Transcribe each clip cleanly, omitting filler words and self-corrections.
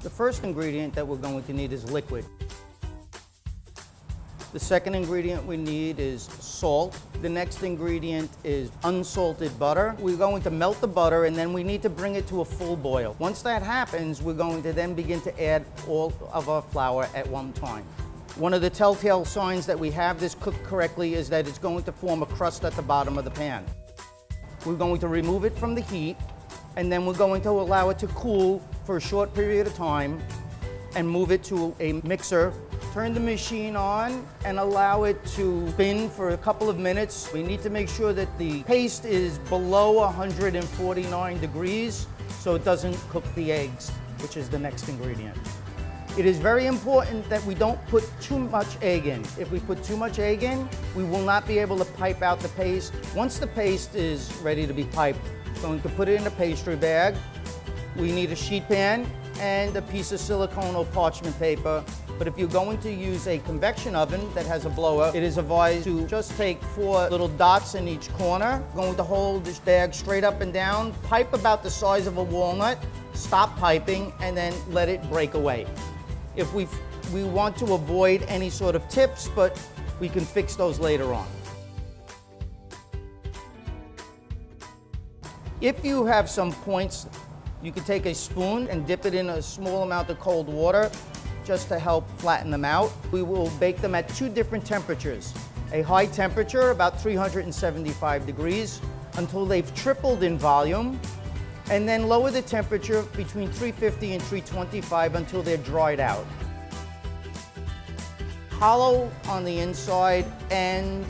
The first ingredient that we're going to need is liquid. The second ingredient we need is salt. The next ingredient is unsalted butter. We're going to melt the butter and then we need to bring it to a full boil. Once that happens, we're going to then begin to add all of our flour at one time. One of the telltale signs that we have this cooked correctly is that it's going to form a crust at the bottom of the pan. We're going to remove it from the heat and then we're going to allow it to cool for a short period of time and move it to a mixer. Turn the machine on and allow it to spin for a couple of minutes. We need to make sure that the paste is below 149 degrees so it doesn't cook the eggs, which is the next ingredient. It is very important that we don't put too much egg in. If we put too much egg in, we will not be able to pipe out the paste. Once the paste is ready to be piped, we're going to put it in a pastry bag. We need a sheet pan and a piece of silicone or parchment paper. But if you're going to use a convection oven that has a blower, it is advised to just take 4 little dots in each corner. Going to hold this bag straight up and down, pipe about the size of a walnut, stop piping, and then let it break away. If we want to avoid any sort of tips, but we can fix those later on. If you have some points, you can take a spoon and dip it in a small amount of cold water just to help flatten them out. We will bake them at 2 different temperatures. A high temperature, about 375 degrees, until they've tripled in volume, and then lower the temperature between 350 and 325 until they're dried out. Hollow on the inside and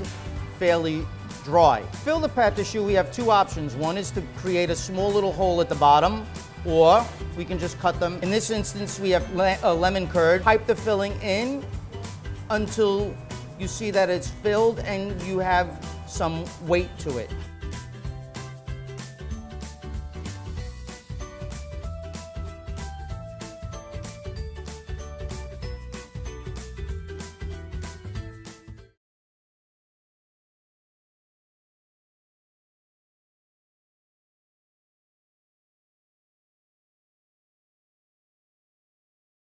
fairly dry. To fill the pâte de choux, we have 2 options. One is to create a small little hole at the bottom, or we can just cut them. In this instance, we have a lemon curd. Pipe the filling in until you see that it's filled and you have some weight to it.